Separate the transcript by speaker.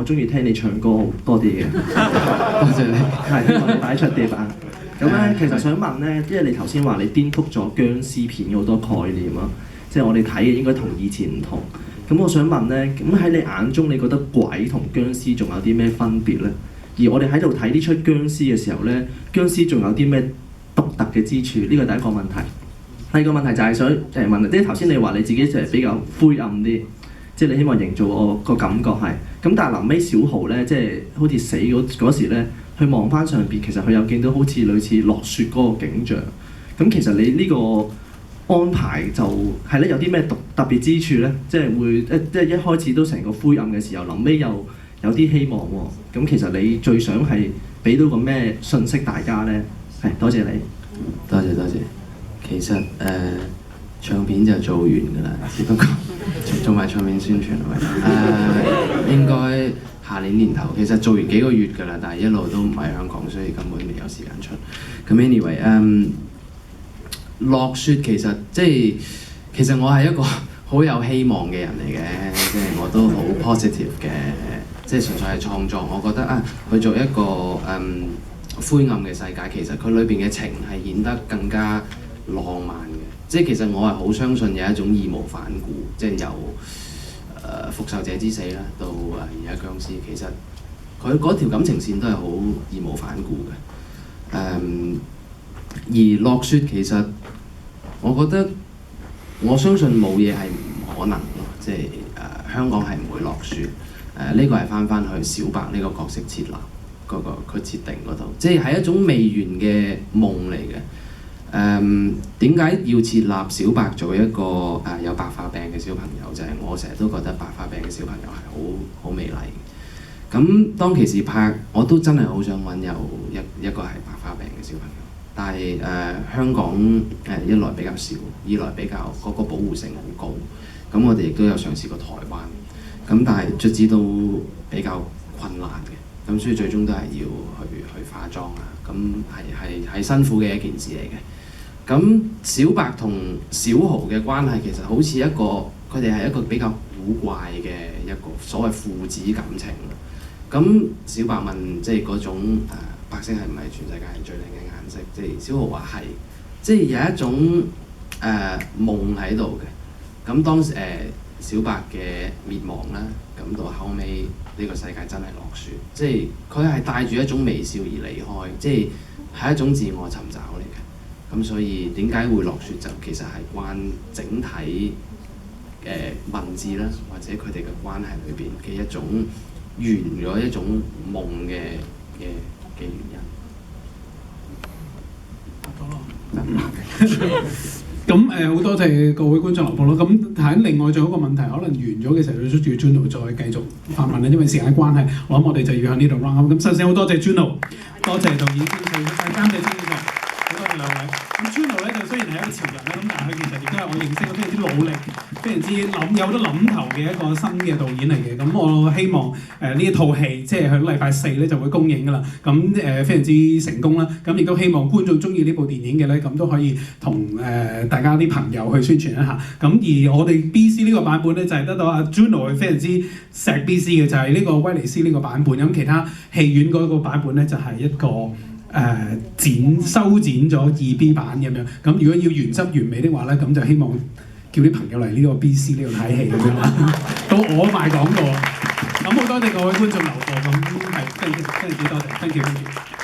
Speaker 1: 我中意聽你唱歌多啲嘅。多謝你，係希望你擺出碟啊！咁咧，其實想問咧，因為你頭先話你顛覆咗僵屍片好多概念啊，即係我哋睇嘅應該同以前唔同。咁我想問咧，咁喺你眼中，你覺得鬼同僵屍仲有啲咩分別咧？而我哋喺度睇呢出僵屍嘅時候咧，僵屍仲有啲咩獨特嘅之處？呢個第一個問題。第二個問題就係想問，即係頭先你話你自己就係比較灰暗啲，即係你希望營造我個感覺係。咁但係臨尾小豪咧，即係好似死嗰時咧，佢望翻上邊，其實佢又見到好似類似落雪嗰個景象。咁其實你呢個安排就係咧，有啲咩特別之處咧？即係會即係一開始都成個灰暗嘅時候，臨尾又有啲希望喎。咁其實你最想係俾到個咩信息大家咧？係多謝你，
Speaker 2: 多謝。其實唱片就做完㗎啦，只不過做埋唱片宣傳應該下年年頭。其實做完幾個月㗎啦，但係一路都唔喺香港，所以根本未有時間出。咁 anyway，落雪其實其實我係一個好有希望嘅人嚟嘅，即係我都好 positive 嘅，即係純粹係創作。我覺得去做一個灰暗嘅世界，其實佢裏邊嘅情係顯得更加浪漫嘅。即係其實我係好相信有一種義無反顧，即係由復仇者之死啦，到而家殭屍，其實佢嗰條感情線都係好義無反顧嘅。而落雪其實我覺得我相信冇嘢係唔可能咯，即係香港係唔會落雪。呢個係翻去小白呢個角色設立嗰個佢設定嗰度，即係一種未完嘅夢嚟嘅。點解要設立小白做一個有白化病嘅小朋友？就係我成日都覺得白化病嘅小朋友係好美麗嘅。咁當其時拍，我都真係好想揾有一個係白化病嘅小朋友，但係香港一來比較少，二來比較嗰個保護性好高。咁我哋亦都有嘗試過台灣，咁但係卒之都比較困難嘅。咁所以最終都係要去化妝啊，咁係辛苦嘅一件事嚟嘅。咁小白同小豪嘅關係其實好似佢哋係一個比較古怪嘅一個所謂父子感情。咁小白問即係嗰種白色係唔係全世界最靚嘅顏色？即係小豪話係，即係有一種夢喺度嘅。咁當時小白嘅滅亡啦，咁到後尾呢個世界真係落雪，即係佢係帶住一種微笑而離開，即係一種自我尋找嚟嘅。咁所以點解會落雪就其實係關整體文字啦，或者佢哋嘅關係裏邊嘅一種圓咗一種夢嘅原因。
Speaker 3: 咁好多謝各位觀眾留步咯。咁喺另外仲有一個問題，可能完咗嘅時候，要捉住 Juno 再繼續發問啦。因為時間關係，我諗我哋就要喺呢度 round up。咁首先好多謝 Juno， 多謝導演監製先生，好多謝兩位。咁 Juno 咧就雖然係一個潮人啦，咁但係佢其實亦都係我認識嘅非常之努力、非常之有好多諗頭嘅一個新嘅導演嚟嘅。咁我希望呢一套戲即係喺禮拜四咧就會公映㗎啦。咁非常之成功啦。咁亦都希望觀眾中意呢部電影嘅咧，咁都可以同大家啲朋友去宣傳一下。咁而我哋 BC 呢個版本咧就係得到阿 Juno 非常之錫 BC 嘅，就係呢個威尼斯呢個版本。咁其他戲院嗰個版本咧就係一個修剪咗2B 版咁樣。咁如果要原汁原味的話咧，咁就希望叫啲朋友嚟呢個 BC 呢度睇戲咁樣啦。到我賣廣告啦。咁好多謝各位觀眾留步，咁係非常之多謝，thank you。